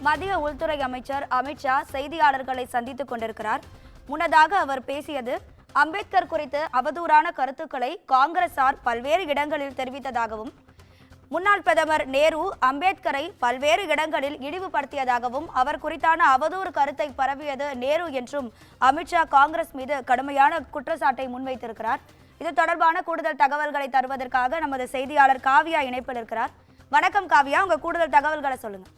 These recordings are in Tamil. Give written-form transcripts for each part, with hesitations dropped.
மத்திய உள்துறை அமைச்சர் அமித்ஷா செய்தியாளர்களை சந்தித்துக் கொண்டிருக்கிறார். முன்னதாக அவர் பேசியது அம்பேத்கர் குறித்து அவதூறான கருத்துக்களை காங்கிரசார் பல்வேறு இடங்களில் தெரிவித்ததாகவும், முன்னாள் பிரதமர் நேரு அம்பேத்கரை பல்வேறு இடங்களில் இழிவுபடுத்தியதாகவும், அவர் குறித்தான அவதூறு கருத்தை பரவியது நேரு என்றும் அமித்ஷா காங்கிரஸ் மீது கடுமையான குற்றச்சாட்டை முன்வைத்திருக்கிறார். இது தொடர்பான கூடுதல் தகவல்களை தருவதற்காக நமது செய்தியாளர் காவியா இணைப்பில் இருக்கிறார். வணக்கம் காவியா, உங்க கூடுதல் தகவல்களை சொல்லுங்க.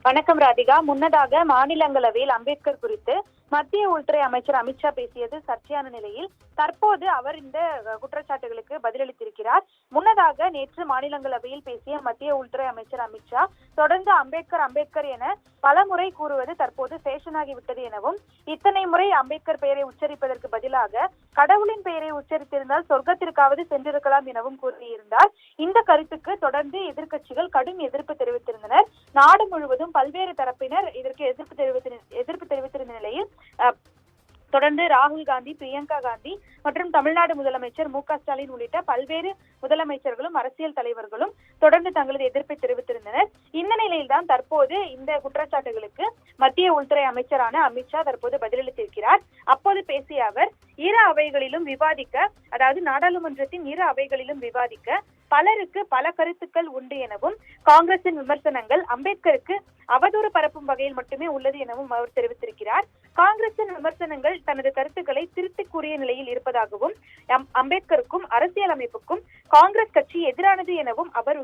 வணக்கம் ராதிகா. முன்னதாக மாநிலங்களவையில் அம்பேத்கர் குறித்து மத்திய உள்துறை அமைச்சர் அமித்ஷா பேசியது சர்ச்சையான நிலையில் தற்போது அவர் இந்த குற்றச்சாட்டுகளுக்கு பதிலளித்திருக்கிறார். முன்னதாக நேற்று மாநிலங்களவையில் பேசிய மத்திய உள்துறை அமைச்சர் அமித்ஷா தொடர்ந்து அம்பேத்கர் என பல முறை கூறுவது தற்போது ஃபேஷனாகிவிட்டது எனவும், இத்தனை முறை அம்பேத்கர் பெயரை உச்சரிப்பதற்கு பதிலாக கடவுளின் பெயரை உச்சரித்திருந்தால் சொர்க்கத்திற்காவது சென்றிருக்கலாம் எனவும் கூறியிருந்தார். இந்த கருத்துக்கு தொடர்ந்து எதிர்க்கட்சிகள் கடும் எதிர்ப்பு தெரிவித்திருந்தனர். நாடு முழுவதும் பல்வேறு தரப்பினர் இதற்கு எதிர்ப்பு தெரிவித்திருந்த நிலையில் தொடர்ந்து ராகுல் காந்தி, பிரியங்கா காந்தி மற்றும் தமிழ்நாடு முதலமைச்சர் மு க ஸ்டாலின் உள்ளிட்ட பல்வேறு முதலமைச்சர்களும் அரசியல் தலைவர்களும் தொடர்ந்து தங்களது எதிர்ப்பை தெரிவித்திருந்தனர். இந்த நிலையில்தான் தற்போது இந்த குற்றச்சாட்டுகளுக்கு மத்திய உள்துறை அமைச்சரான அமித்ஷா தற்போது பதிலளித்திருக்கிறார். அப்போது பேசிய அவர், இரு அவைகளிலும் விவாதிக்க, அதாவது நாடாளுமன்றத்தின் இரு அவைகளிலும் விவாதிக்க பலருக்கு பல கருத்துக்கள் உண்டு எனவும், காங்கிரசின் விமர்சனங்கள் அம்பேத்கருக்கு அவதூறு பரப்பும் வகையில் மட்டுமே உள்ளது எனவும் அவர் தெரிவித்திருக்கிறார். காங்கிரசின் விமர்சனங்கள் தனது கருத்துக்களை திருத்தி கூறிய நிலையில் இருப்பதாகவும், அம்பேத்கருக்கும் அரசியல் அமைப்புக்கும் காங்கிரஸ் கட்சி எதிரானது எனவும் அவர்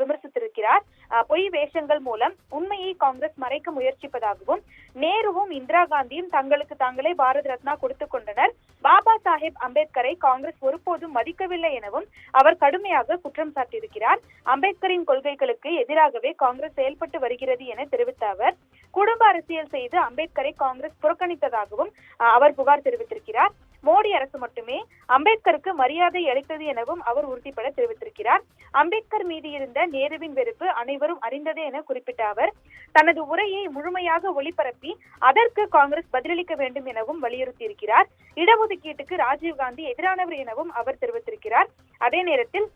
விமர்சித்திருக்கிறார். பொய் வேஷங்கள் மூலம் உண்மையை காங்கிரஸ் மறைக்க முயற்சிப்பதாகவும், நேருவும் இந்திரா காந்தியும் தங்களுக்கு தாங்களே பாரத ரத்னா கொடுத்துக் கொண்டனர், பாபா சாஹேப் அம்பேத்கரை காங்கிரஸ் ஒருபோதும் மதிக்கவில்லை எனவும் அவர் கடுமையாக குற்றம் சாட்டியிருக்கிறார். அம்பேத்கரின் கொள்கைகளுக்கு எதிராகவே காங்கிரஸ் செயல்பட்டு வருகிறது என தெரிவித்த அவர், குடும்ப அரசியல் செய்து அம்பேத்கரை காங்கிரஸ் புறக்கணித்ததாகவும் அவர் புகார் தெரிவித்திருக்கிறார். மோடி அரசு மட்டுமே அம்பேத்கருக்கு மரியாதை அளித்தது எனவும் அவர் உறுதிபட தெரிவித்திருக்கிறார். அம்பேத்கர் மீது இருந்த நேருவின் வெறுப்பு அனைவரும் அறிந்ததே என குறிப்பிட்ட அவர், தனது உரையை முழுமையாக ஒளிபரப்பி அதற்கு காங்கிரஸ் பதிலளிக்க வேண்டும் எனவும் வலியுறுத்தியிருக்கிறார். இடஒதுக்கீட்டுக்கு ராஜீவ்காந்தி எதிரானவர் எனவும் அவர் தெரிவித்திருக்கிறார். அதே நேரத்தில்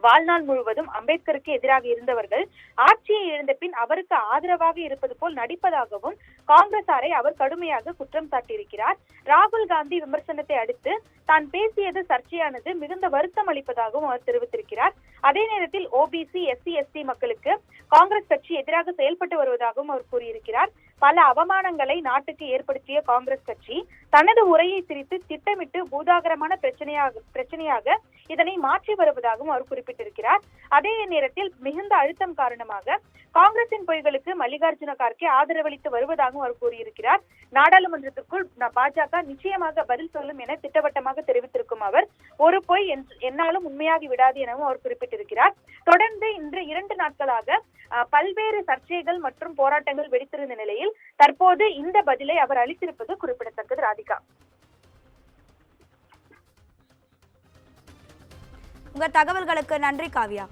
வாழ்நாள் முழுவதும் அம்பேத்கருக்கு எதிராக இருந்தவர்கள் ஆட்சியை இழந்த பின் அவருக்கு ஆதரவாக இருப்பது போல் நடிப்பதாகவும் காங்கிரசாரை அவர் கடுமையாக குற்றம் சாட்டியிருக்கிறார். ராகுல் காந்தி விமர்சனத்தை அடுத்து தான் பேசியது சர்ச்சையானது மிகுந்த வருத்தம் அளிப்பதாகவும் அவர் தெரிவித்திருக்கிறார். அதே நேரத்தில் ஓபிசி, எஸ்சி, எஸ்டி மக்களுக்கு காங்கிரஸ் கட்சி எதிராக செயல்பட்டு வருவதாகவும் அவர் கூறியிருக்கிறார். பல அவமானங்களை நாட்டுக்கு ஏற்படுத்திய காங்கிரஸ் கட்சி தனது உரையை திரித்து திட்டமிட்டு பூதாகரமான பிரச்சனையாக இதனை மாற்றி வருவதாகவும் அவர் குறிப்பிட்டிருக்கிறார். அதே நேரத்தில் மிகுந்த அழுத்தம் காரணமாக காங்கிரசின் பொய்களுக்கு மல்லிகார்ஜுன கார்கே ஆதரவளித்து வருவதாகவும் அவர் கூறியிருக்கிறார். நாடாளுமன்றத்திற்குள் பாஜக நிச்சயமாக பதில் சொல்லும் என திட்டவட்டமாக தெரிவித்திருக்கும் அவர், ஒரு பொய் என்னாலும் உண்மையாகி விடாது எனவும் அவர் குறிப்பிட்டிருக்கிறார். தொடர்ந்து இன்று 2 நாட்களாக பல்வேறு சர்ச்சைகள் மற்றும் போராட்டங்கள் வெடித்திருந்த நிலையில் தற்போது இந்த பதிலை அவர் அளித்திருப்பது குறிப்பிடத்தக்கது. ராதிகா, உங்க தகவல்களுக்கு நன்றி காவியா.